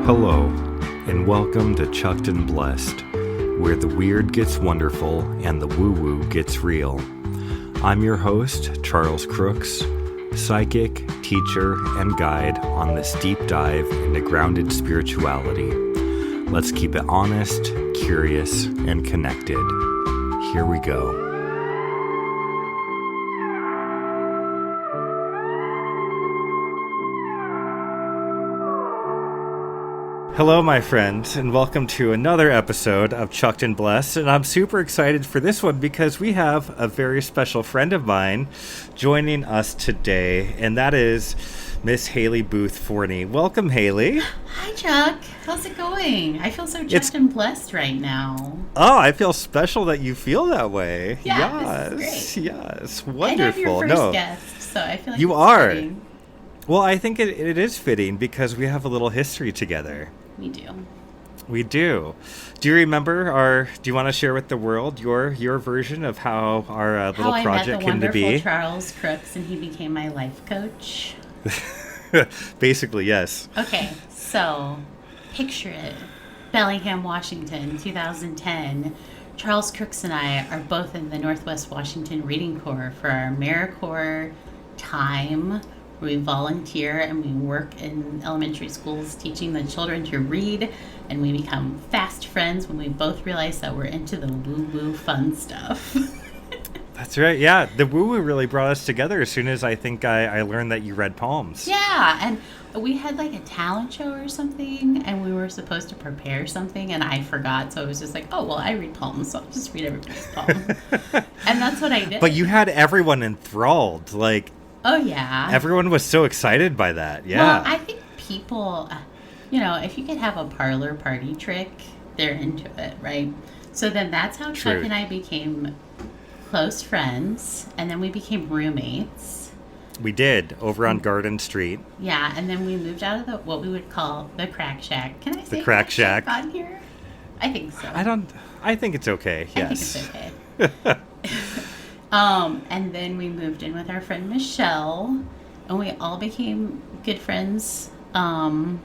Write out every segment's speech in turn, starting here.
Hello, and welcome to Chucked and Blessed, where the weird gets wonderful and the woo-woo gets real. I'm your host, Charles Crooks, psychic, teacher, and guide on this deep dive into grounded spirituality. Let's keep it honest, curious, and connected. Here we go. Hello, my friends, and welcome to another episode of Chucked and Blessed. And I'm super excited for this one because we have a very special friend of mine joining us today, and that is Miss Hayley Forney. Welcome, Hayley. Hi, Chuck. How's it going? I feel so chucked and blessed right now. Oh, I feel special that you feel that way. Yeah, this is great. Yes, wonderful. I'm your first guest, so I feel like you it's are. fitting. Well, I think it is fitting because we have a little history together. We do. We do. Do you remember do you want to share with the world your version of how our little project came to be? How I met the wonderful Charles Crooks and he became my life coach? Basically, yes. Okay, so picture it. Bellingham, Washington, 2010. Charles Crooks and I are both in the Northwest Washington Reading Corps for our AmeriCorps time. We volunteer and we work in elementary schools teaching the children to read, and we become fast friends when we both realize that we're into the woo-woo fun stuff. That's right, yeah. The woo-woo really brought us together as soon as I think I learned that you read poems. Yeah, and we had like a talent show or something, and we were supposed to prepare something, and I forgot, so it was just like, oh, well, I read poems, so I'll just read everybody's poem. And that's what I did. But you had everyone enthralled, like... Oh, yeah. Everyone was so excited by that, yeah. Well, I think people, if you could have a parlor party trick, they're into it, right? So then that's how Chuck and I became close friends, and then we became roommates. We did, over on Garden Street. Yeah, and then we moved out of what we would call the Crack Shack. Can I say the Crack Shack on here? I think so. I think it's okay, yes. I think it's okay. And then we moved in with our friend Michelle, and we all became good friends. And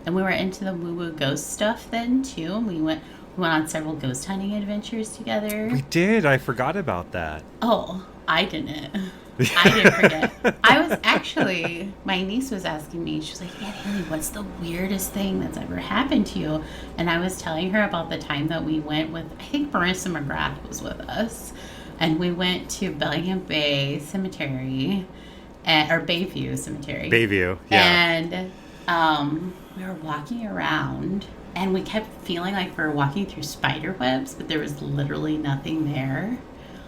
we were into the woo-woo ghost stuff then too. And we went on several ghost hunting adventures together. We did. I forgot about that. Oh, I didn't. I didn't forget. I was actually, my niece was asking me, she was like, Aunt Haley, what's the weirdest thing that's ever happened to you? And I was telling her about the time that we went with, I think Marissa McGrath was with us. And we went to Bellingham Bay Cemetery, or Bayview Cemetery. Bayview, yeah. And we were walking around, and we kept feeling like we were walking through spider webs, but there was literally nothing there.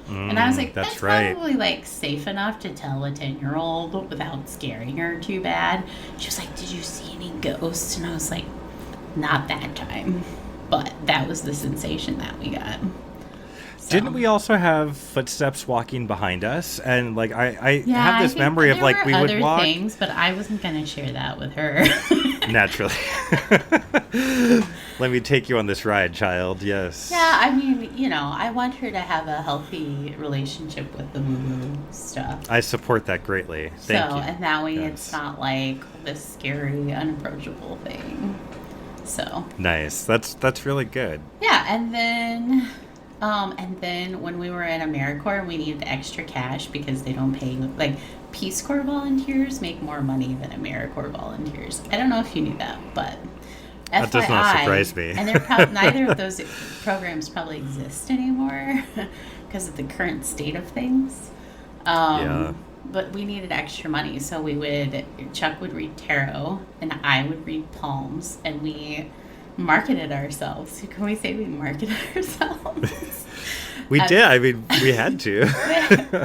And I was like, that's probably like safe enough to tell a 10-year-old without scaring her too bad. She was like, did you see any ghosts? And I was like, not that time. But that was the sensation that we got. Didn't we also have footsteps walking behind us? And like I have this memory of like we would walk. Things, but I wasn't going to share that with her. Naturally. Let me take you on this ride, child. Yes. Yeah, I mean, I want her to have a healthy relationship with the woo-woo stuff. I support that greatly. Thank you. And that way it's not like this scary, unapproachable thing. So. Nice. That's really good. Yeah, and then when we were in AmeriCorps, we needed extra cash because they don't pay, like, Peace Corps volunteers make more money than AmeriCorps volunteers. I don't know if you knew that, but that FYI, does not surprise me. And neither of those programs probably exist anymore because of the current state of things. Yeah. But we needed extra money, so Chuck would read tarot, and I would read palms, and we marketed ourselves. Can we say we marketed ourselves? We did. I mean, we had to.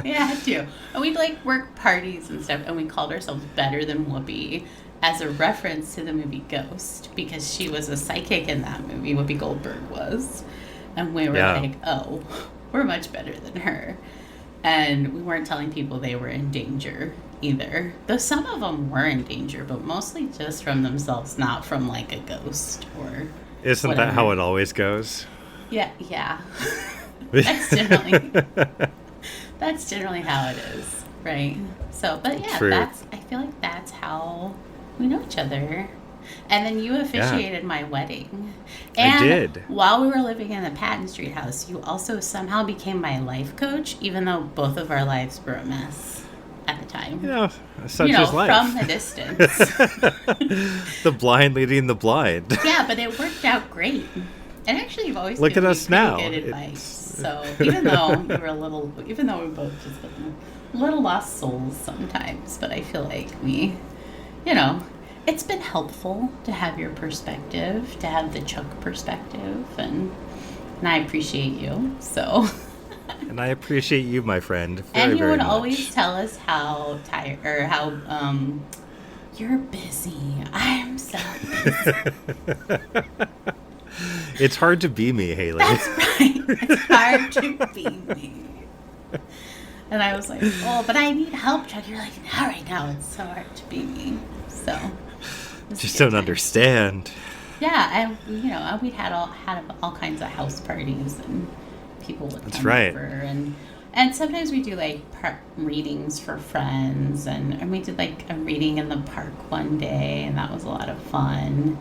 We had to. And we'd like work parties and stuff, and we called ourselves Better Than Whoopi as a reference to the movie Ghost, because she was a psychic in that movie, Whoopi Goldberg was. And we were like, oh, we're much better than her. And we weren't telling people they were in danger either. Though some of them were in danger, but mostly just from themselves, not from like a ghost or Isn't whatever. that how it always goes? Yeah. That's generally how it is, right? So, but yeah, True. I feel like that's how we know each other. And then you officiated my wedding. I And did. while we were living in the Patton Street house, you also somehow became my life coach, even though both of our lives were a mess at the time. Such is life. From the distance. The blind leading the blind. Yeah, but it worked out great. And actually, you've always Look given at me us pretty now. good advice. So even though we both just little lost souls sometimes, but I feel like it's been helpful to have your perspective, to have the Chuck perspective, and I appreciate you. So. And I appreciate you, my friend, very, and you very would much. always tell us how tired or how you're busy. I'm so busy. It's hard to be me, Hayley. That's right. It's hard to be me. And I was like, oh, but I need help, Chuck. You're like, not right now. It's so hard to be me. So. Just don't understand. Yeah, and we'd had all kinds of house parties, and people would come over, and sometimes we do like readings for friends, and we did like a reading in the park one day, and that was a lot of fun.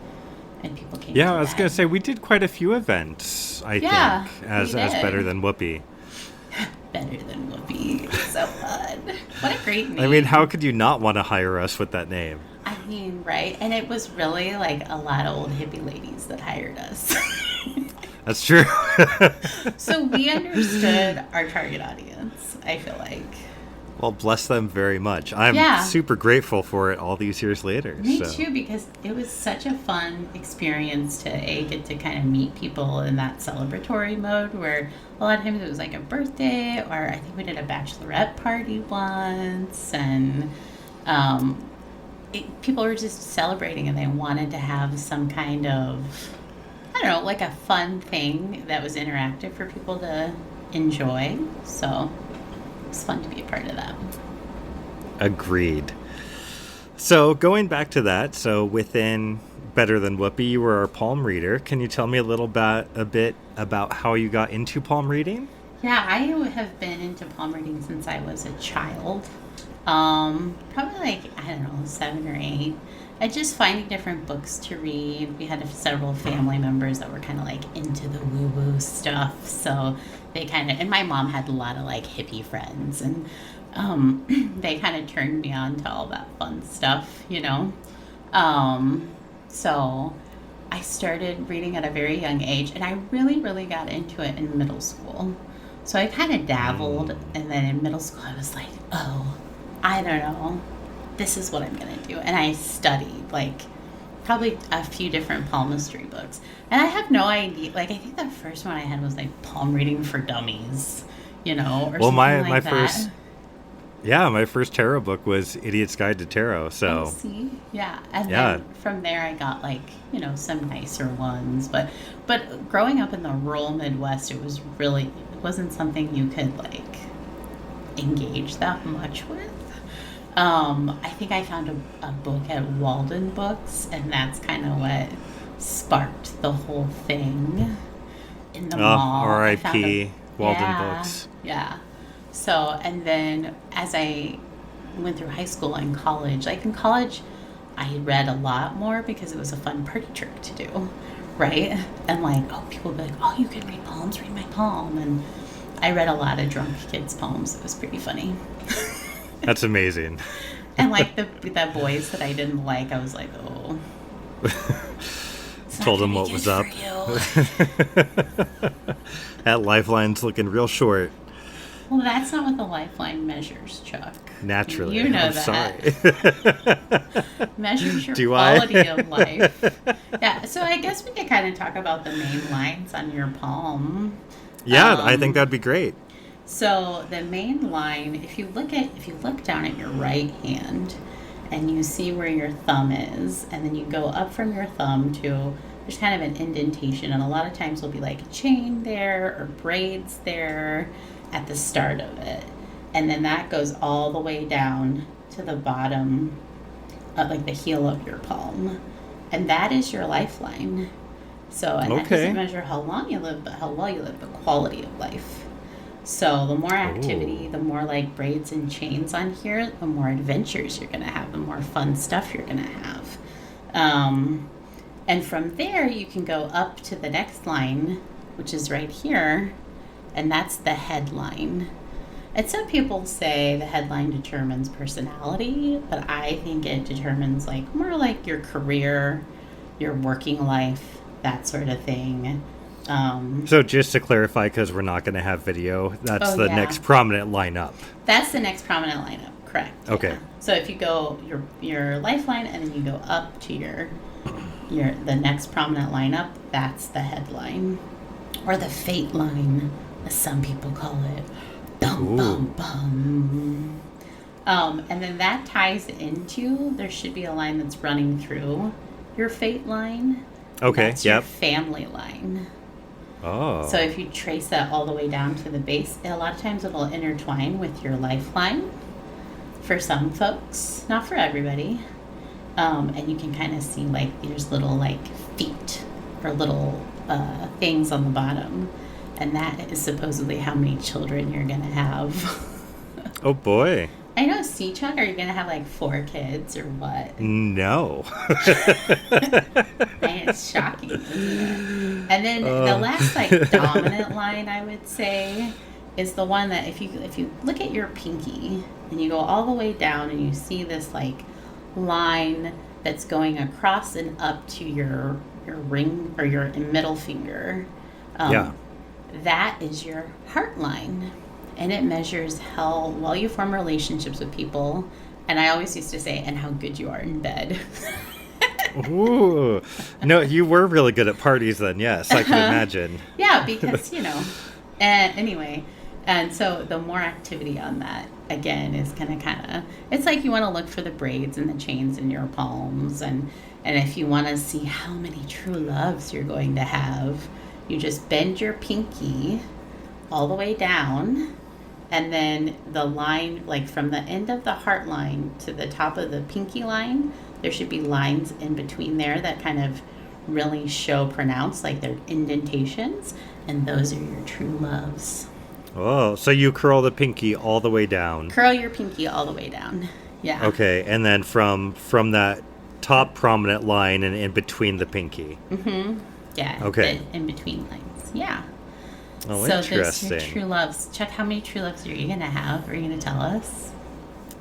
And people came. Yeah, I was gonna say we did quite a few events. I think as Better Than Whoopi. Better Than Whoopi. So fun. What a great name. I mean, how could you not want to hire us with that name? I mean, right? And it was really like a lot of old hippie ladies that hired us. That's true. So we understood our target audience, I feel like. Well, bless them very much. I'm super grateful for it all these years later. Me too, because it was such a fun experience to get to kind of meet people in that celebratory mode, where a lot of times it was like a birthday, or I think we did a bachelorette party once, and people were just celebrating, and they wanted to have some kind of, I don't know, like a fun thing that was interactive for people to enjoy. So it's fun to be a part of that. Agreed. So going back to that, so within Better Than Whoopi, you were our palm reader. Can you tell me a bit about how you got into palm reading? Yeah, I have been into palm reading since I was a child. Probably like, I don't know, 7 or 8. And just finding different books to read. We had several family members that were kind of like into the woo-woo stuff. So they kind of, and my mom had a lot of like hippie friends, and they kind of turned me on to all that fun stuff, So I started reading at a very young age, and I really, really got into it in middle school. So I kind of dabbled, and then in middle school I was like, oh, I don't know, this is what I'm going to do. And I studied, like, probably a few different palmistry books. And I have no idea, like, I think the first one I had was, like, Palm Reading for Dummies, or something like that. My first tarot book was Idiot's Guide to Tarot, so. Oh, see? Yeah. And then from there I got, like, some nicer ones. But growing up in the rural Midwest, it wasn't something you could, like, engage that much with. I think I found a book at Walden Books, and that's kind of what sparked the whole thing in the mall. R.I.P. Walden Books. Yeah. So, and then as I went through high school and college, like in college, I read a lot more because it was a fun party trick to do, right? And like, people would be like, oh, you can read palms, read my palm. And I read a lot of drunk kids' poems. It was pretty funny. That's amazing. And like the boys that I didn't like, I was like, oh. Told them what was up. That lifeline's looking real short. Well, that's not what the lifeline measures, Chuck. Naturally. You know I'm that. Sorry. Measures your quality of life. Yeah, so I guess we could kind of talk about the main lines on your palm. Yeah, I think that'd be great. So the main line, if you look down at your right hand and you see where your thumb is, and then you go up from your thumb to, there's kind of an indentation, and a lot of times there'll be like a chain there or braids there at the start of it. And then that goes all the way down to the bottom of like the heel of your palm. And that is your lifeline. So, and that doesn't measure how long you live, but how well you live, but quality of life. So the more activity, the more like braids and chains on here, the more adventures you're going to have, the more fun stuff you're going to have. And from there, you can go up to the next line, which is right here, and that's the headline. And some people say the headline determines personality, but I think it determines like more like your career, your working life, that sort of thing. So just to clarify, because we're not going to have video, that's the next prominent lineup. That's the next prominent lineup, correct? Okay. Yeah. So if you go your lifeline and then you go up to the next prominent lineup, that's the headline, or the fate line, as some people call it. Bum, bum, bum. And then that ties into, there should be a line that's running through your fate line. Okay, that's your family line. Oh. So if you trace that all the way down to the base, a lot of times it'll intertwine with your lifeline for some folks, not for everybody. And you can kind of see like there's little like feet or little things on the bottom. And that is supposedly how many children you're going to have. Oh, boy. I know, see, Chuck, are you going to have like 4 kids or what? No. And it's shocking, isn't it? And then the last like dominant line, I would say, is the one that if you look at your pinky and you go all the way down and you see this like line that's going across and up to your ring or your middle finger. That is your heart line, and it measures how well you form relationships with people. And I always used to say, and how good you are in bed. Ooh. No, you were really good at parties then, yes, I can imagine. Yeah, because, anyway. And so the more activity on that, again, is going to kind of, it's like you want to look for the braids and the chains in your palms. And if you want to see how many true loves you're going to have, you just bend your pinky all the way down, and then the line, like from the end of the heart line to the top of the pinky line, there should be lines in between there that kind of really pronounce, like they're indentations, and those are your true loves. Oh, so you curl the pinky all the way down. Curl your pinky all the way down. Yeah. Okay, and then from that top prominent line and in between the pinky. Mm-hmm. Yeah. Okay. In between lines. Yeah. Oh, so interesting. there's your true loves. Chuck, how many true loves are you going to have? Are you going to tell us?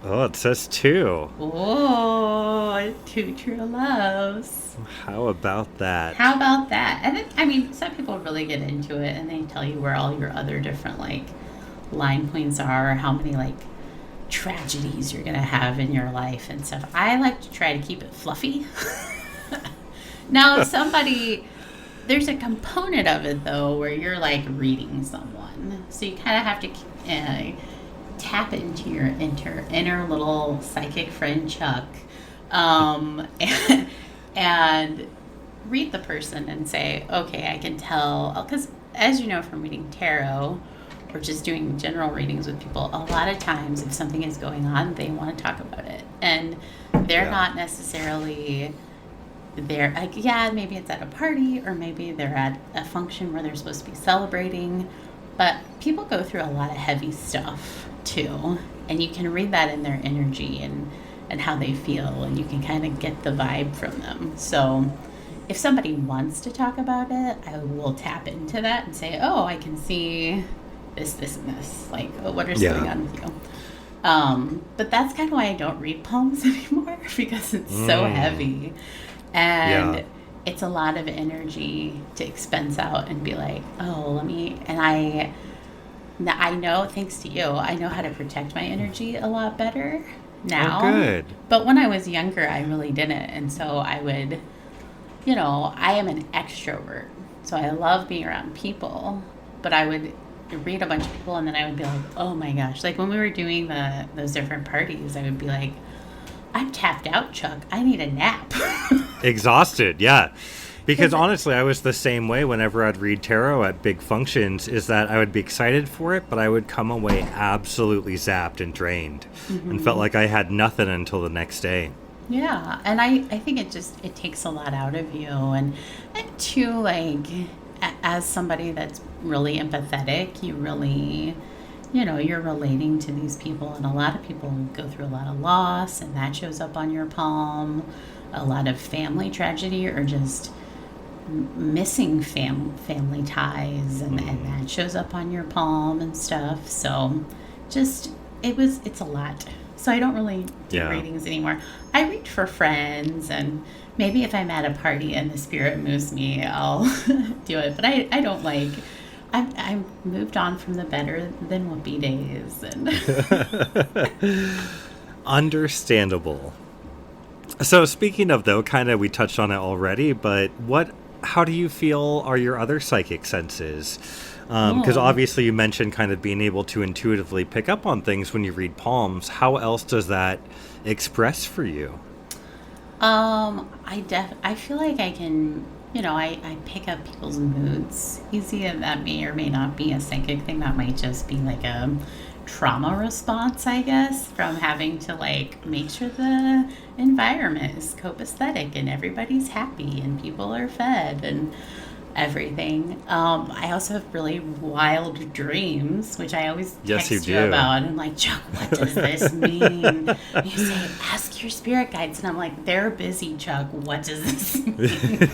Oh, it says 2. Oh, 2 true loves. How about that? How about that? And then, some people really get into it and they tell you where all your other different, like, line points are, or how many, like, tragedies you're going to have in your life and stuff. I like to try to keep it fluffy. Now, there's a component of it, though, where you're, like, reading someone. So you kind of have to tap into your inner little psychic friend, Chuck, and read the person and say, okay, I can tell. Because, as you know from reading tarot or just doing general readings with people, a lot of times if something is going on, they want to talk about it. And they're not necessarily... They're like, maybe it's at a party, or maybe they're at a function where they're supposed to be celebrating. But people go through a lot of heavy stuff too, and you can read that in their energy and how they feel, and you can kind of get the vibe from them. So if somebody wants to talk about it, I will tap into that and say, oh, I can see this, and this. Like, what is going on with you? But that's kind of why I don't read palms anymore, because it's so heavy. And it's a lot of energy to expense out and be like, and I know, thanks to you, I know how to protect my energy a lot better now. Oh, good. But when I was younger, I really didn't. And so I would, I am an extrovert. So I love being around people, but I would read a bunch of people and then I would be like, oh my gosh. Like when we were doing those different parties, I would be like, I'm tapped out, Chuck. I need a nap. Exhausted, yeah. Because honestly, I was the same way whenever I'd read tarot at big functions, is that I would be excited for it, but I would come away absolutely zapped and drained and felt like I had nothing until the next day. Yeah, and I think it takes a lot out of you. And too, like, as somebody that's really empathetic, you really you're relating to these people, and a lot of people go through a lot of loss, and that shows up on your palm. A lot of family tragedy, or just missing family ties, and that shows up on your palm and stuff. So just it's a lot. So I don't really do readings anymore. I read for friends, and maybe if I'm at a party and the spirit moves me, I'll do it. But I don't like. I moved on from the Better Than Whoopi days, and Understandable. So speaking of, though, kind of we touched on it already, but how do you feel are your other psychic senses? Because obviously you mentioned kind of being able to intuitively pick up on things when you read palms. How else does that express for you? I feel like I can, I pick up people's moods easy, and that may or may not be a psychic thing. That might just be like a trauma response, I guess, from having to like make sure the environment is copacetic and everybody's happy and people are fed and everything. I also have really wild dreams, which I always text you about. And I'm like, Chuck, what does this mean? And you say, ask your spirit guides. And I'm like, they're busy, Chuck. What does this mean?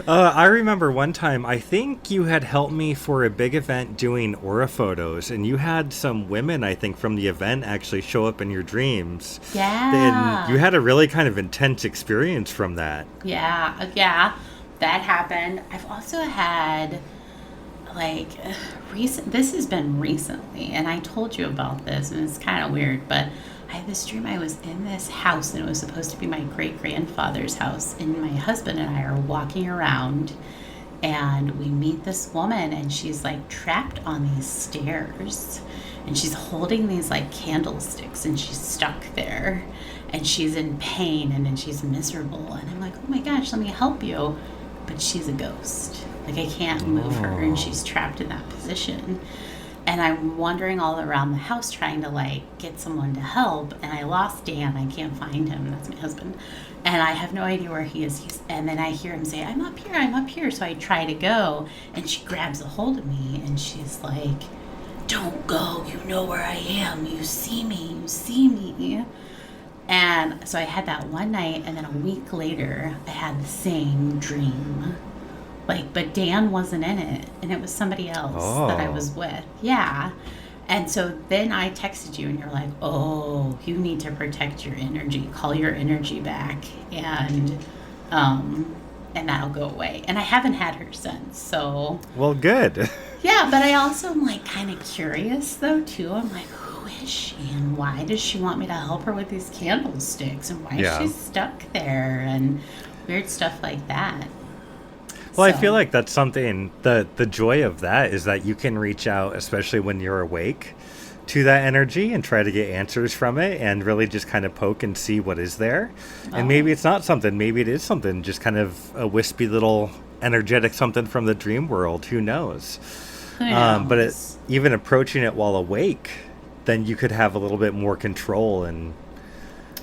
I remember one time, I think you had helped me for a big event doing aura photos, and you had some women, I think, from the event actually show up in your dreams. Yeah. And you had a really kind of intense experience from that. Yeah, that happened. I've also had, like, this has been recently, and I told you about this, and it's kind of weird, but I had this dream. I was in this house, and it was supposed to be my great-grandfather's house, and my husband and I are walking around, and we meet this woman, and she's like trapped on these stairs, and she's holding these like candlesticks, and she's stuck there, and she's in pain, and then she's miserable, and I'm like, oh my gosh, let me help you. But she's a ghost. Like, I can't move her, and she's trapped in that position. And I'm wandering all around the house trying to, like, get someone to help. And I lost Dan. I can't find him. That's my husband. And I have no idea where he is. And then I hear him say, I'm up here. So I try to go. And she grabs a hold of me. And she's like, don't go. You know where I am. You see me. And so I had that one night. And then a week later, I had the same dream. But Dan wasn't in it, and it was somebody else that I was with. Yeah. And so then I texted you, and you're like, oh, you need to protect your energy. Call your energy back, and that'll go away. And I haven't had her since, so. Well, good. Yeah, but I also am, like, kind of curious, though, too. I'm like, who is she, and why does she want me to help her with these candlesticks, and why is she stuck there, and weird stuff like that. Well, I feel like that's something, the joy of that is that you can reach out, especially when you're awake, to that energy and try to get answers from it and really just kind of poke and see what is there. And maybe it's not something, maybe it is something, just kind of a wispy little energetic something from the dream world. Who knows? But even approaching it while awake, then you could have a little bit more control and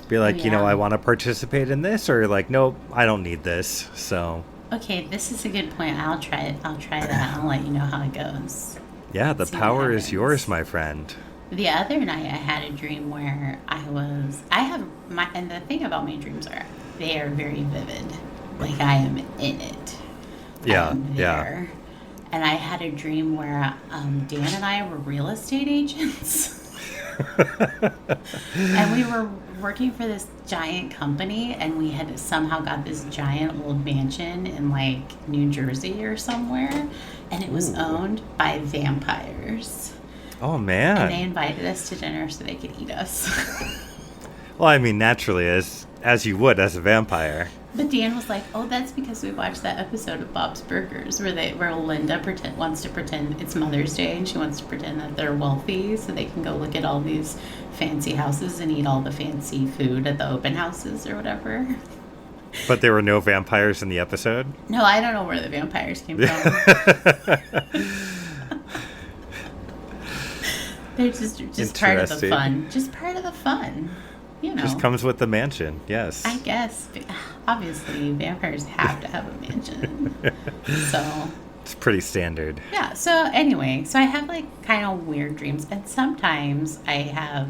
be like, I want to participate in this, or like, nope, I don't need this. So... Okay, this is a good point. I'll try it. I'll try that. I'll let you know how it goes. Yeah, the power is yours, my friend. The other night I had a dream where and the thing about my dreams are, they are very vivid. Like, I am in it. Yeah, I am there. And I had a dream where Dan and I were real estate agents. And we were working for this giant company, and we had somehow got this giant old mansion in like New Jersey or somewhere, and it was owned by vampires. Oh man. And they invited us to dinner so they could eat us. Well, I mean, naturally, as you would as a vampire. But Dan was like, oh, that's because we watched that episode of Bob's Burgers where Linda wants to pretend it's Mother's Day, and she wants to pretend that they're wealthy so they can go look at all these fancy houses and eat all the fancy food at the open houses or whatever. But there were no vampires in the episode? No, I don't know where the vampires came from. They're just part of the fun. Just part of the fun. Just comes with the mansion, yes. I guess. Obviously, vampires have to have a mansion. So. It's pretty standard. Yeah, so anyway, so I have like kind of weird dreams, and sometimes I have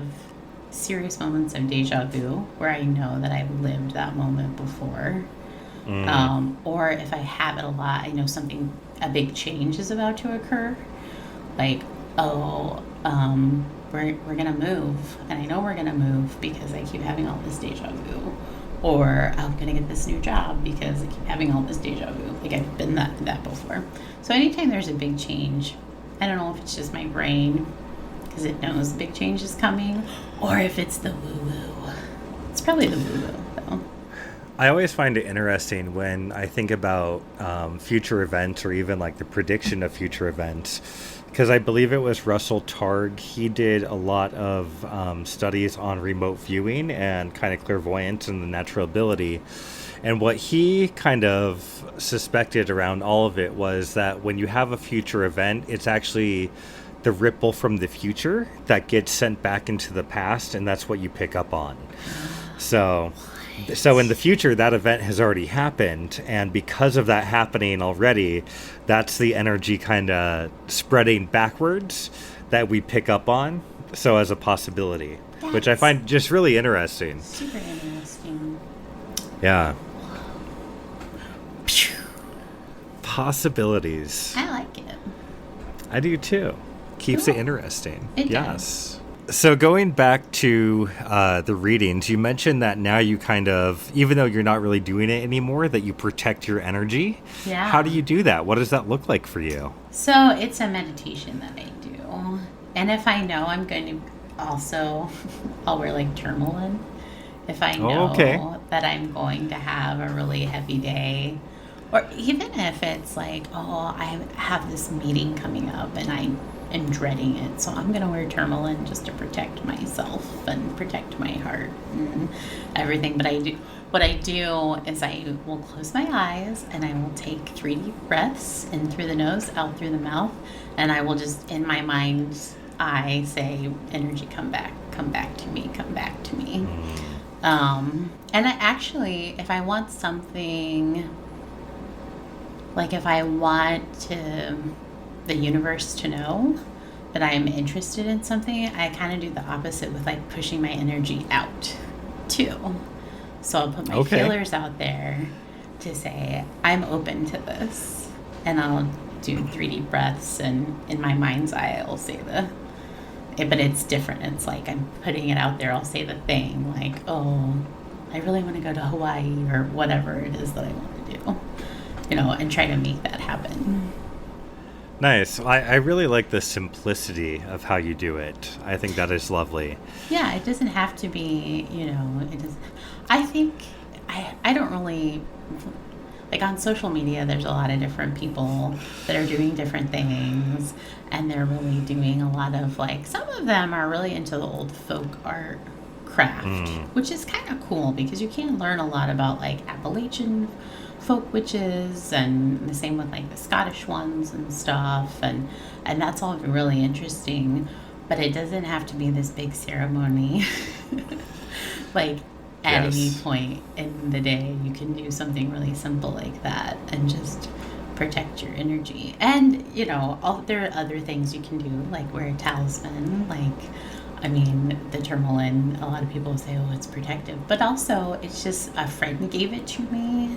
serious moments of deja vu where I know that I've lived that moment before. Or if I have it a lot, I know a big change is about to occur. Like, we're gonna move, and I know we're gonna move because I keep having all this deja vu. Or I'm gonna get this new job because I keep having all this deja vu. Like I've been that before. So anytime there's a big change, I don't know if it's just my brain because it knows the big change is coming, or if it's the woo-woo. It's probably the woo-woo, though. I always find it interesting when I think about future events or even like the prediction of future events, because I believe it was Russell Targ. He did a lot of studies on remote viewing and kind of clairvoyance and the natural ability. And what he kind of suspected around all of it was that when you have a future event, it's actually the ripple from the future that gets sent back into the past, and that's what you pick up on. So in the future, that event has already happened, and because of that happening already, that's the energy kind of spreading backwards that we pick up on, so as a possibility, which I find just really interesting. Super interesting. Yeah. Possibilities. I like it. I do too. Keeps Cool. it interesting. It Yes. So going back to the readings, you mentioned that now you kind of, even though you're not really doing it anymore, that you protect your energy. Yeah. How do you do that? What does that look like for you? So it's a meditation that I do. And if I know I'm going to also, I'll wear like tourmaline. If I know that I'm going to have a really heavy day, or even if it's like, I have this meeting coming up and I am dreading it, so I'm going to wear tourmaline just to protect myself and protect my heart and everything. But what I do is I will close my eyes and I will take 3 deep breaths in through the nose, out through the mouth, and I will just, in my mind, I say, energy, come back to me, come back to me. And I actually, if I want something, like if I want the universe to know that I'm interested in something, I kind of do the opposite with like pushing my energy out too. So I'll put my feelers out there to say, I'm open to this. And I'll do 3 deep breaths, and in my mind's eye, I'll say but it's different. It's like I'm putting it out there. I'll say the thing like, I really want to go to Hawaii or whatever it is that I want to do, and try to make that happen. Nice. I really like the simplicity of how you do it. I think that is lovely. Yeah, it doesn't have to be, it does. I think I don't really, like on social media, there's a lot of different people that are doing different things, and they're really doing a lot of like, some of them are really into the old folk art craft, which is kind of cool because you can learn a lot about like Appalachian folk witches, and the same with like the Scottish ones and stuff, and that's all really interesting, but it doesn't have to be this big ceremony. Like at any point in the day you can do something really simple like that and just protect your energy. And there are other things you can do, like wear a talisman, the tourmaline. A lot of people say, it's protective, but also it's just a friend gave it to me.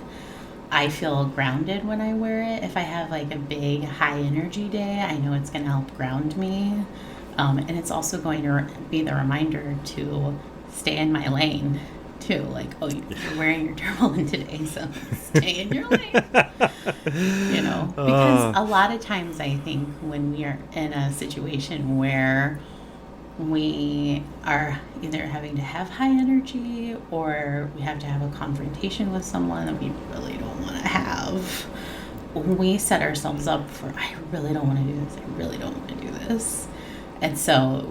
I feel grounded when I wear it. If I have like a big high energy day, I know it's going to help ground me. And it's also going to be the reminder to stay in my lane too. Like, you're wearing your tourmaline today, so stay in your lane. Because a lot of times I think when we are in a situation where we are either having to have high energy or we have to have a confrontation with someone that we really don't want to have, we set ourselves up for, I really don't want to do this, I really don't want to do this. And so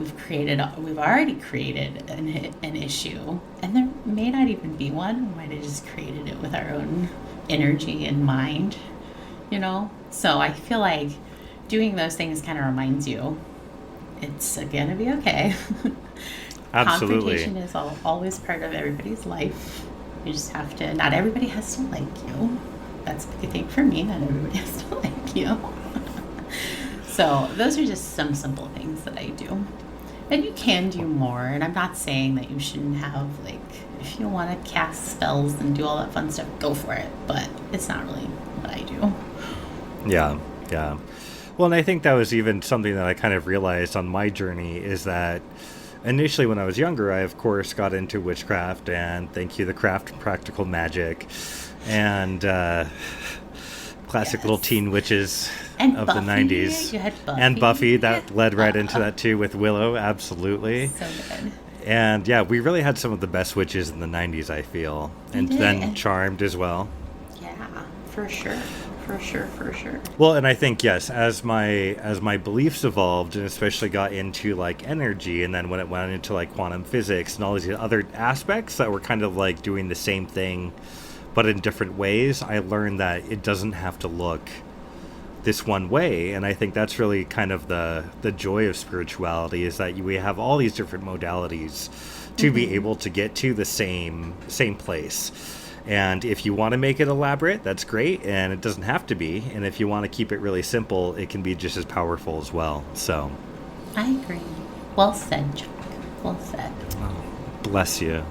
we've already created an issue, and there may not even be one. We might have just created it with our own energy and mind, So I feel like doing those things kind of reminds you it's going to be okay. Absolutely. Confrontation is always part of everybody's life. You just have to, not everybody has to like you. That's a big thing for me. Not everybody has to like you. So those are just some simple things that I do. And you can do more, and I'm not saying that you shouldn't have, like, if you want to cast spells and do all that fun stuff, go for it. But it's not really what I do. Yeah. Well, and I think that was even something that I kind of realized on my journey is that initially when I was younger, I, of course, got into witchcraft and thank you, the craft practical magic and classic little teen witches and of Buffy, the 90s. You had Buffy. And Buffy, that led right into that too with Willow, absolutely. So good. And yeah, we really had some of the best witches in the 90s, I feel. And then Charmed as well. Yeah, for sure. For sure. Well, and I think, yes, as my beliefs evolved and especially got into like energy, and then when it went into like quantum physics and all these other aspects that were kind of like doing the same thing but in different ways, I learned that it doesn't have to look this one way. And I think that's really kind of the joy of spirituality, is that we have all these different modalities to be able to get to the same place. And if you want to make it elaborate, that's great, and it doesn't have to be. And if you want to keep it really simple, it can be just as powerful as well. So I agree. Well said, Chuck. Well said. Oh, bless you.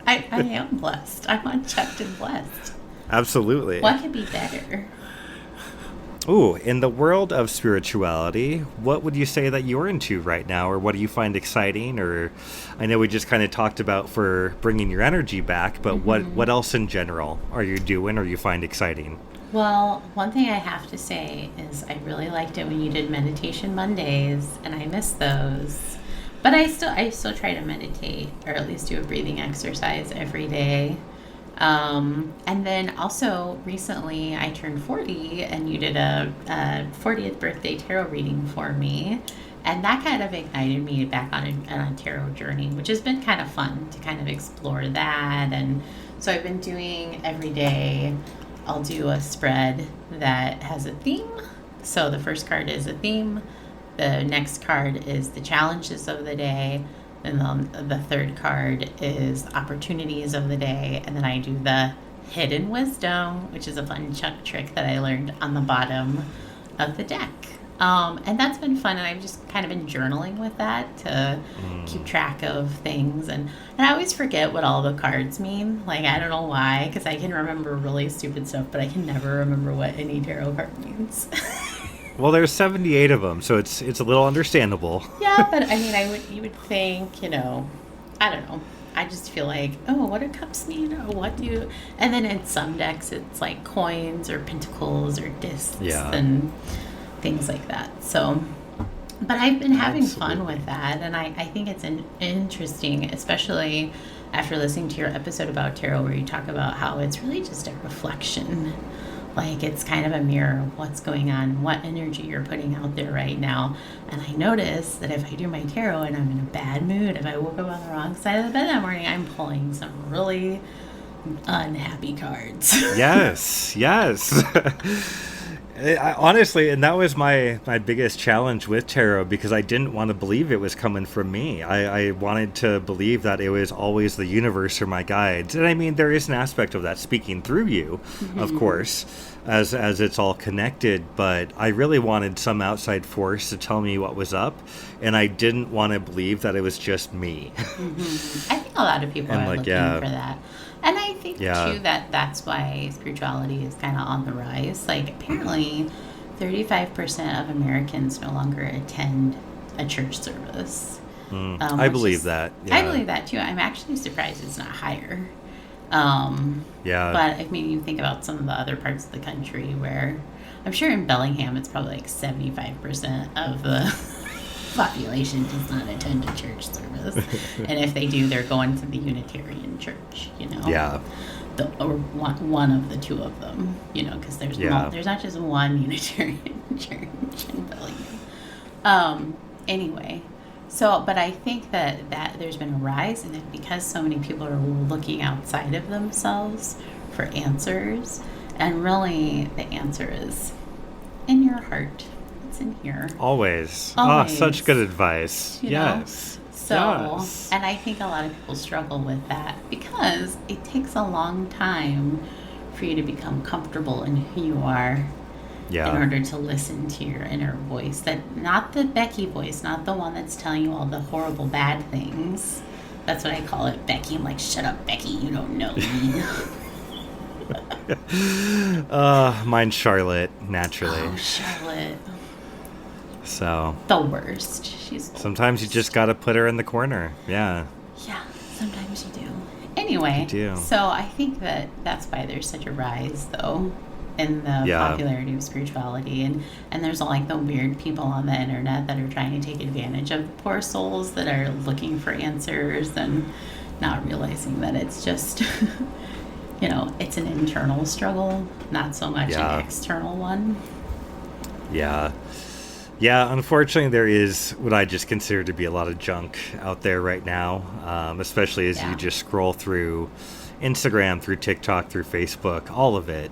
I am blessed. I'm unchecked and blessed. Absolutely. What could be better? Ooh, in the world of spirituality, what would you say that you're into right now, or what do you find exciting? Or I know we just kind of talked about for bringing your energy back, but what else in general are you doing or you find exciting? Well, one thing I have to say is I really liked it when you did Meditation Mondays, and I miss those. But I still try to meditate, or at least do a breathing exercise every day. And then also recently I turned 40, and you did a 40th birthday tarot reading for me. And that kind of ignited me back on a tarot journey, which has been kind of fun to kind of explore that. And so I've been doing every day, I'll do a spread that has a theme. So the first card is a theme. The next card is the challenges of the day. And then the third card is opportunities of the day. And then I do the hidden wisdom, which is a fun Chuck trick that I learned on the bottom of the deck. And that's been fun. And I've just kind of been journaling with that to keep track of things. And I always forget what all the cards mean. Like, I don't know why, because I can remember really stupid stuff, but I can never remember what any tarot card means. Well, there's 78 of them, so it's a little understandable. Yeah, but I mean, you would think, I don't know. I just feel like, oh, what do cups mean? Or what do you... And then in some decks, it's like coins or pentacles or discs and things like that. So, but I've been having fun with that, and I think it's interesting, especially after listening to your episode about tarot, where you talk about how it's really just a reflection. Like, it's kind of a mirror of what's going on, what energy you're putting out there right now. And I notice that if I do my tarot and I'm in a bad mood, if I woke up on the wrong side of the bed that morning, I'm pulling some really unhappy cards. Yes. Honestly, and that was my biggest challenge with tarot, because I didn't want to believe it was coming from me. I wanted to believe that it was always the universe or my guides. And I mean, there is an aspect of that speaking through you, of course, as it's all connected. But I really wanted some outside force to tell me what was up. And I didn't want to believe that it was just me. I think a lot of people are looking for that. And I think, too, that's why spirituality is kind of on the rise. Like, apparently, 35% of Americans no longer attend a church service. I believe that. Yeah. I believe that, too. I'm actually surprised it's not higher. But, I mean, you think about some of the other parts of the country where... I'm sure in Bellingham, it's probably like 75% of the... population does not attend a church service, and if they do, they're going to the Unitarian Church, or one of the two of them, because there's not just one Unitarian Church in Bellingham. Anyway, so, but I think that there's been a rise in it because so many people are looking outside of themselves for answers, and really the answer is in your heart. In here. Always. Oh, such good advice. Yes. So, and I think a lot of people struggle with that because it takes a long time for you to become comfortable in who you are Yeah. in order to listen to your inner voice. That not the Becky voice, not the one that's telling you all the horrible bad things. That's what I call it, Becky. I'm like, shut up, Becky, you don't know me. Mine's Charlotte, naturally. Oh, Charlotte. So The worst. She's sometimes you just gotta put her in the corner. Yeah. Yeah, sometimes you do. Anyway, You do. so I think that's why there's such a rise, though, in the popularity of spirituality. And there's all like the weird people on the internet that are trying to take advantage of the poor souls that are looking for answers and not realizing that it's just, it's an internal struggle, not so much an external one. Yeah. Yeah, unfortunately, there is what I just consider to be a lot of junk out there right now, especially as you just scroll through Instagram, through TikTok, through Facebook, all of it.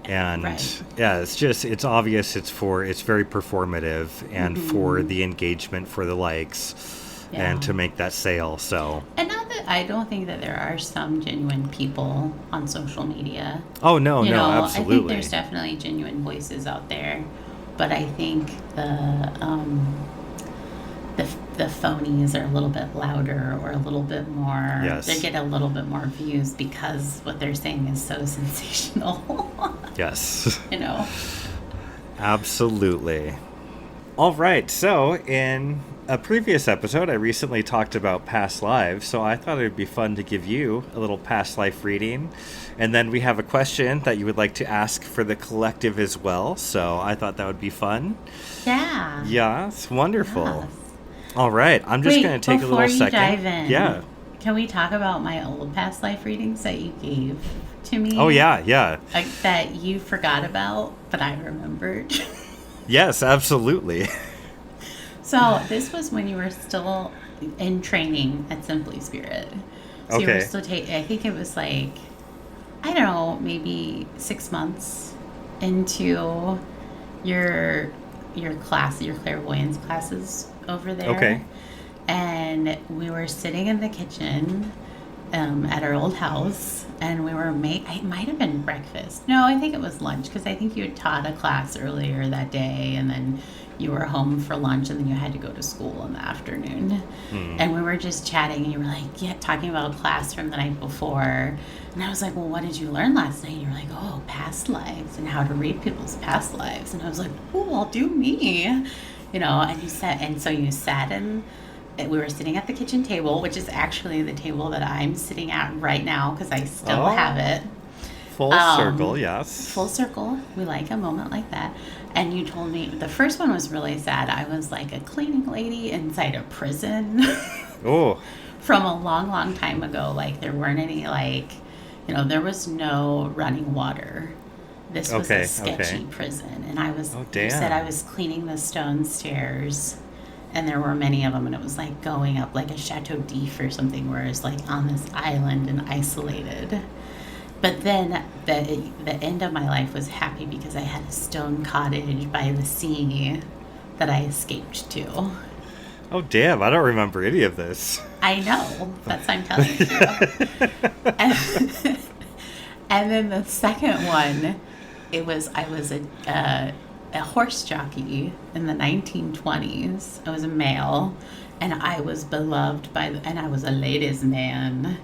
And it's obvious it's very performative and for the engagement, for the likes, and to make that sale. So. And not that I don't think that there are some genuine people on social media. Oh, no, absolutely. I think there's definitely genuine voices out there. But I think the phonies are a little bit louder or a little bit more. Yes. They get a little bit more views because what they're saying is so sensational. Yes. Absolutely. All right. So in a previous episode, I recently talked about past lives. So I thought it would be fun to give you a little past life reading. And then we have a question that you would like to ask for the collective as well. So I thought that would be fun. Yeah. Yeah, it's wonderful. Yes. All right. I'm just going to take a little second. Before you dive in, yeah. Can we talk about my old past life readings that you gave to me? Oh, yeah. That you forgot about, but I remembered. Yes, absolutely. So this was when you were still in training at Simply Spirit. So you were still I think it was like, I don't know, maybe 6 months into your class, your clairvoyance classes over there. Okay. And we were sitting in the kitchen at our old house, and we were it might have been breakfast. No, I think it was lunch, because I think you had taught a class earlier that day, and then you were home for lunch, and then you had to go to school in the afternoon. And we were just chatting, and you were like, talking about a class from the night before. And I was like, well, what did you learn last night? And you were like, oh, past lives and how to read people's past lives. And I was like, oh, I'll do me. And you said, and so you sat in, we were sitting at the kitchen table, which is actually the table that I'm sitting at right now, because I still have it. Full circle, yes. Full circle. We like a moment like that. And you told me, the first one was really sad. I was like a cleaning lady inside a prison. Oh. From a long, long time ago. Like, there weren't any, there was no running water. This was a sketchy prison. And I was, you said I was cleaning the stone stairs. And there were many of them. And it was like going up like a Chateau d'If or something, where it's like on this island and isolated. But then the end of my life was happy because I had a stone cottage by the sea that I escaped to. Oh, damn. I don't remember any of this. I know. That's what I'm telling you. And then the second one, I was a horse jockey in the 1920s. I was a male, and I was beloved and I was a ladies' man.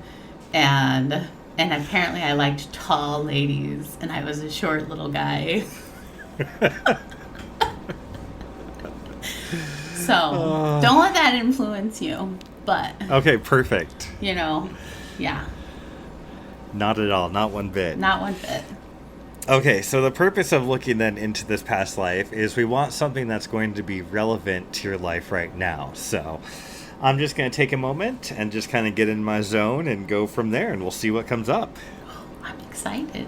And apparently I liked tall ladies, and I was a short little guy. So, don't let that influence you, but... Okay, perfect. Yeah. Not at all, not one bit. Not one bit. Okay, so the purpose of looking then into this past life is we want something that's going to be relevant to your life right now. So... I'm just going to take a moment and just kind of get in my zone and go from there, and we'll see what comes up. I'm excited.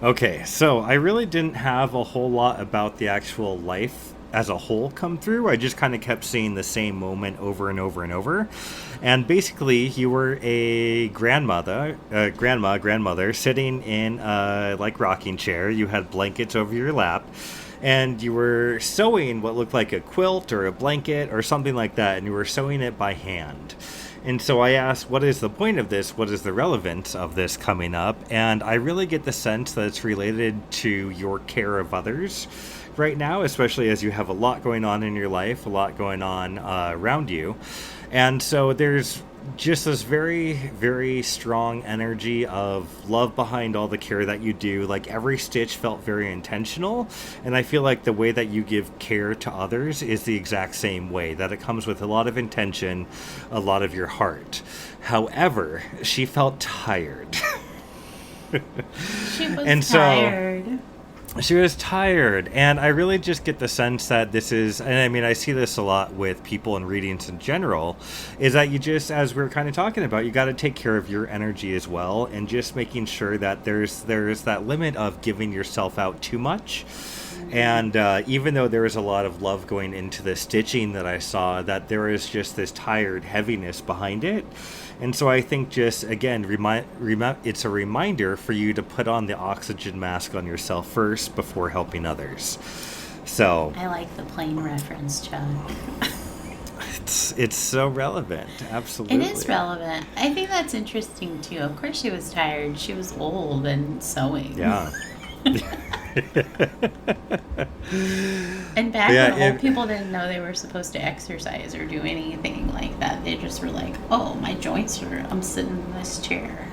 Okay, so I really didn't have a whole lot about the actual life as a whole come through. I just kind of kept seeing the same moment over and over and over. And basically, you were a grandmother sitting in a rocking chair. You had blankets over your lap. And you were sewing what looked like a quilt or a blanket or something like that, and you were sewing it by hand. And so I asked, what is the point of this? What is the relevance of this coming up? And I really get the sense that it's related to your care of others, right now, especially as you have a lot going on in your life, a lot going on around you. And so there's just this very, very strong energy of love behind all the care that you do. Like, every stitch felt very intentional. And I feel like the way that you give care to others is the exact same way, that it comes with a lot of intention, a lot of your heart. However, she felt tired. She was tired. She was tired, and I really just get the sense that this is, and I mean, I see this a lot with people in readings in general, is that you just, as we were kind of talking about, you got to take care of your energy as well, and just making sure that there's that limit of giving yourself out too much. And even though there was a lot of love going into the stitching that I saw, that there is just this tired heaviness behind it. And so I think just, again, it's a reminder for you to put on the oxygen mask on yourself first before helping others. So I like the plane reference, Chuck. It's so relevant. Absolutely. It is relevant. I think that's interesting, too. Of course she was tired. She was old and sewing. Yeah. And back when old people didn't know they were supposed to exercise or do anything like that, they just were like, oh, my joints are, I'm sitting in this chair.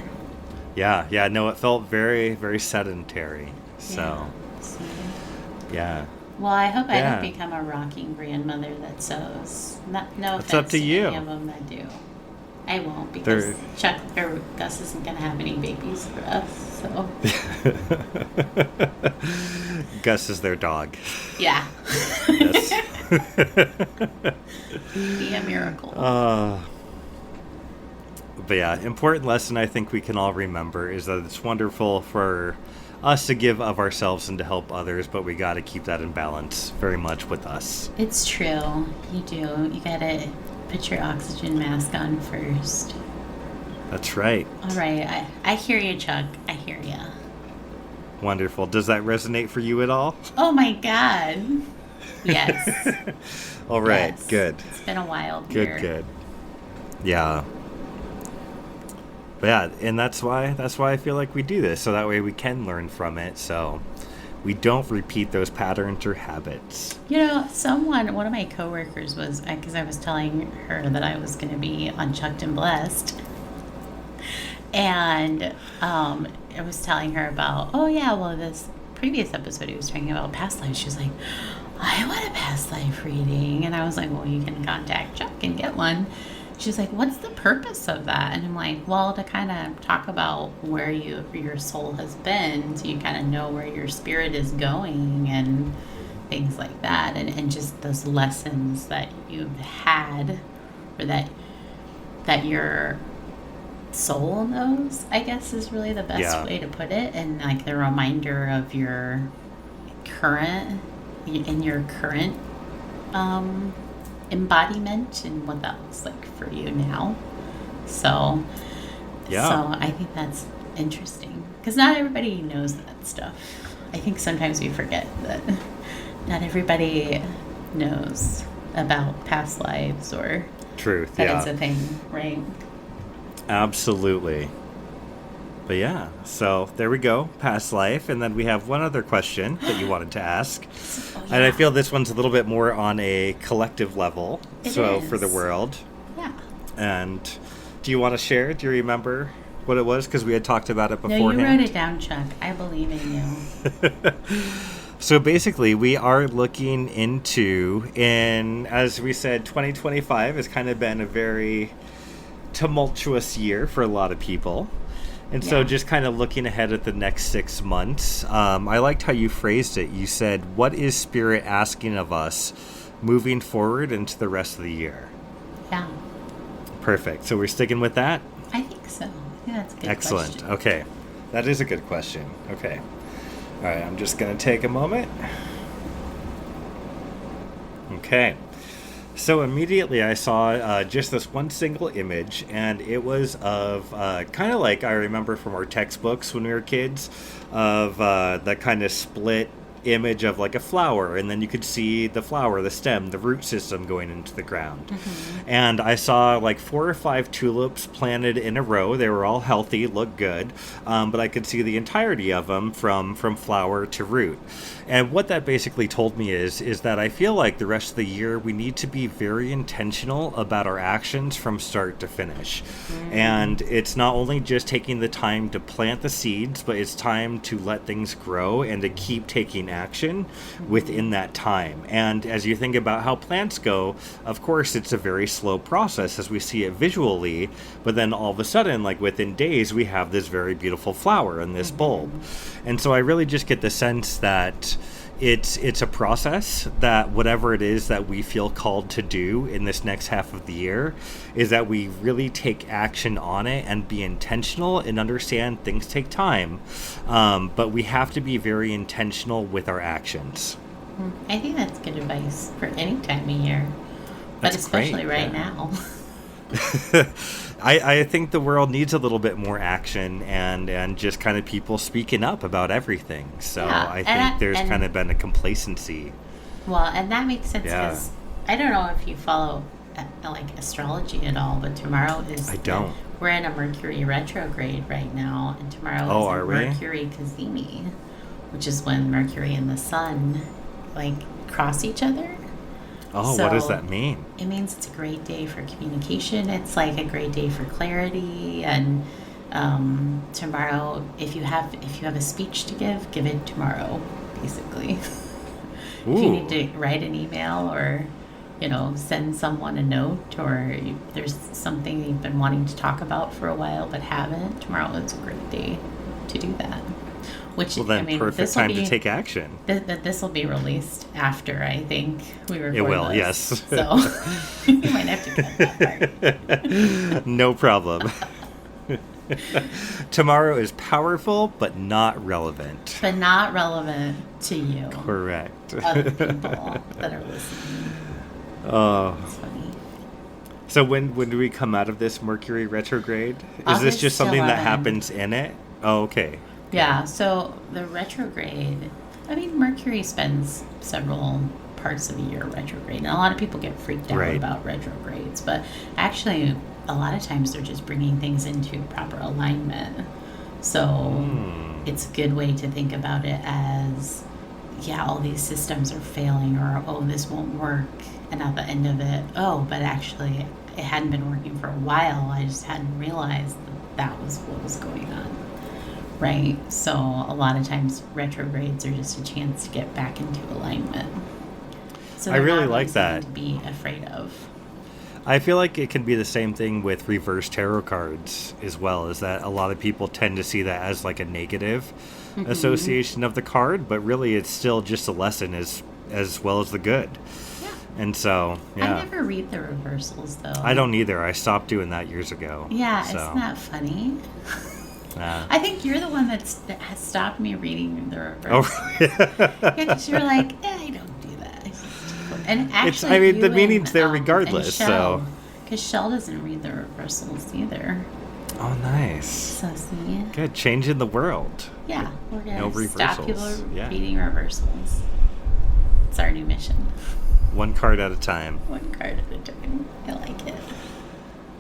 Yeah, no, it felt very, very sedentary. So, yeah. Well, I hope I don't become a rocking grandmother that sews. No offense it's up to you. Any of them that do. I won't, because Chuck or Gus isn't going to have any babies for us, so. Gus is their dog. Yeah. Yes. Be a miracle. But yeah, important lesson I think we can all remember is that it's wonderful for us to give of ourselves and to help others, but we got to keep that in balance very much with us. It's true. You do. You got to put your oxygen mask on first. That's right. All right. I hear you, Chuck. I hear you. Wonderful. Does that resonate for you at all? Oh, my God. Yes. All right. Yes. Good. It's been a wild year. Good. Yeah. But yeah, and that's why I feel like we do this, so that way we can learn from it, so we don't repeat those patterns or habits. You know, one of my coworkers was, because I was telling her that I was going to be on Chucked and Blessed, and I was telling her about, this previous episode he was talking about past lives. She was like, I want a past life reading, and I was like, well, you can contact Chuck and get one. She's like, what's the purpose of that? And I'm like, well, to kind of talk about where your soul has been, so you kind of know where your spirit is going and things like that. And just those lessons that you've had, or that your soul knows, I guess, is really the best way to put it. And like the reminder of your current embodiment and what that looks like for you now. So I think that's interesting, because not everybody knows that stuff. I think sometimes we forget that not everybody knows about past lives or truth. That it's a thing, right? Absolutely. But yeah, so there we go, past life. And then we have one other question that you wanted to ask. And I feel this one's a little bit more on a collective level. It is. For the world. Yeah. And do you want to share? Do you remember what it was? Because we had talked about it beforehand. No, you wrote it down, Chuck. I believe in you. So basically, we are looking into, as we said, 2025 has kind of been a very tumultuous year for a lot of people. And so just kind of looking ahead at the next 6 months, I liked how you phrased it. You said, what is Spirit asking of us moving forward into the rest of the year? Yeah. Perfect. So we're sticking with that? I think so. Yeah, that's a good Excellent. question. Okay. That is a good question. Okay. All right. I'm just going to take a moment. Okay. So immediately I saw just this one single image, and it was of kind of like I remember from our textbooks when we were kids, of the kind of split image of like a flower, and then you could see the flower, the stem, the root system going into the ground. And I saw like 4 or 5 tulips planted in a row. They were all healthy, looked good, but I could see the entirety of them from flower to root. And what that basically told me is that I feel like the rest of the year we need to be very intentional about our actions from start to finish. And it's not only just taking the time to plant the seeds, but it's time to let things grow and to keep taking action within that time. And as you think about how plants go, of course, it's a very slow process as we see it visually, but then all of a sudden, like within days, we have this very beautiful flower and this bulb. And so I really just get the sense that it's a process, that whatever it is that we feel called to do in this next half of the year is that we really take action on it and be intentional and understand things take time. But we have to be very intentional with our actions. I think that's good advice for any time of year, but That's especially great, right now. I think the world needs a little bit more action and just kind of people speaking up about everything. So Yeah, I think there's kind of been a complacency. Well, and that makes sense Yeah. because I don't know if you follow like astrology at all, but tomorrow is. I don't. We're in a Mercury retrograde right now, and tomorrow Oh, is are a we? Mercury Cazimi, which is when Mercury and the Sun like cross each other. Oh, So, what does that mean? It means it's a great day for communication. It's like a great day for clarity. And tomorrow, if you have a speech to give it tomorrow, basically. If you need to write an email or, send someone a note, or there's something you've been wanting to talk about for a while but haven't, tomorrow is a great day to do that. Which, Well, then perfect time to take action. This will be released after, I think, we record It will, this. yes. So you might have to cut that part. No problem. Tomorrow is powerful, but not relevant. But not relevant to you. Correct. Other people that are listening. Oh. It's funny. So when do we come out of this Mercury retrograde? Is this August just something that 11. happens in it? Oh, okay. Yeah, so the retrograde, Mercury spends several parts of the year retrograde, and a lot of people get freaked out Right. about retrogrades, but actually a lot of times they're just bringing things into proper alignment. So it's a good way to think about it as, all these systems are failing, or, this won't work, and at the end of it, but actually it hadn't been working for a while, I just hadn't realized that was what was going on. Right, so a lot of times retrogrades are just a chance to get back into alignment. So I really not like something that. to be afraid of. I feel like it can be the same thing with reverse tarot cards as well, is that a lot of people tend to see that as like a negative association of the card, but really it's still just a lesson as well as the good. Yeah. And so, I never read the reversals though. I don't either. I stopped doing that years ago. Yeah, so. isn't that funny? I think you're the one that has stopped me reading the reversals. Oh, yeah. Yeah, because you're like, I don't do that. And actually, the meaning's there regardless, so. Because Shell doesn't read the reversals either. Oh, nice. So see? Good. Changing the world. Yeah, we're going No to stop people reversals. Yeah. reading reversals. It's our new mission. One card at a time. One card at a time. I like it.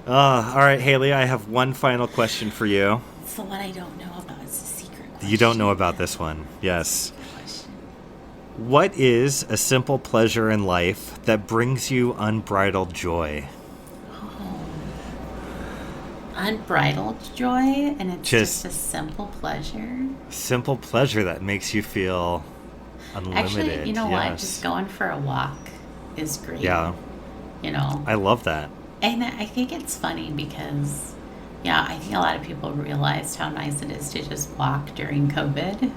All right, Hayley, I have one final question for you. It's the one I don't know about. It's a secret question. You don't know about this one. Yes. Question. What is a simple pleasure in life that brings you unbridled joy? Unbridled joy, and it's just a simple pleasure. Simple pleasure that makes you feel unlimited. Actually, you know what? Yes. Just going for a walk is great. Yeah. I love that. And I think it's funny because, I think a lot of people realized how nice it is to just walk during COVID.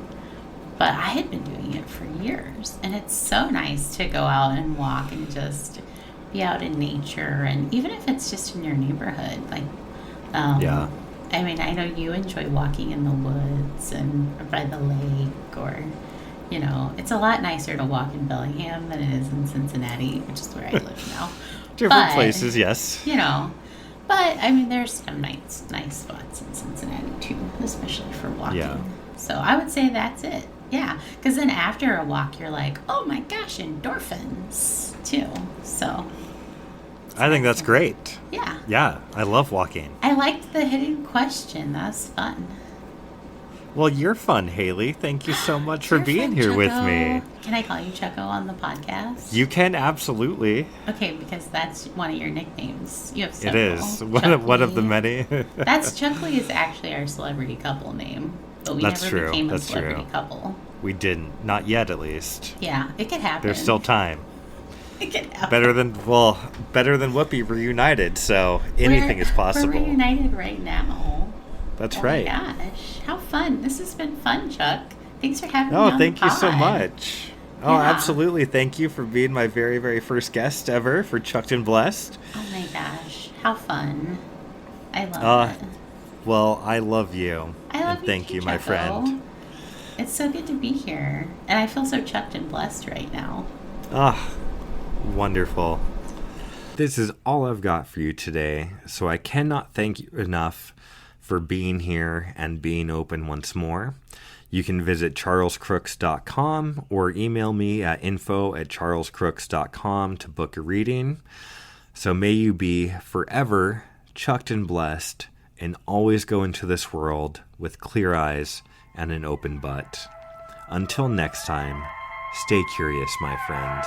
But I had been doing it for years. And it's so nice to go out and walk and just be out in nature. And even if it's just in your neighborhood, like, I know you enjoy walking in the woods and by the lake, or, it's a lot nicer to walk in Bellingham than it is in Cincinnati, which is where I live now. Different places, yes. But there's some nice spots in Cincinnati too, especially for walking. Yeah. So I would say that's it. Yeah, because then after a walk, you're like, oh my gosh, endorphins, too. So. I think that's great. Yeah. Yeah, I love walking. I liked the hidden question. That was fun. Well, you're fun, Hayley. Thank you so much for You're being fun, here with Choco. me. Can I call you Choco on the podcast? You can, absolutely. Okay, because that's one of your nicknames. You have several. It is. One of the many. That's Chuckley is actually our celebrity couple name. But we That's never true. became a That's celebrity true. couple. We didn't. Not yet, at least. Yeah, it could happen. There's still time. It could happen. Better than Whoopi reunited, so anything is possible. We're reunited right now. That's Oh right. my gosh, how fun. This has been fun, Chuck. Thanks for having me Oh, on thank the you so pod. much. Oh, Yeah. absolutely. Thank you for being my very, very first guest ever for Chucked and Blessed. Oh my gosh, how fun. I love it. Well, I love you. I love and thank too, you, my Chucko. friend. It's so good to be here. And I feel so chucked and blessed right now. Ah, wonderful. This is all I've got for you today, so I cannot thank you enough for being here and being open once more. You can visit charlescrooks.com or email me at info@charlescrooks.com to book a reading. So may you be forever chucked and blessed and always go into this world with clear eyes and an open butt. Until next time, stay curious, my friends.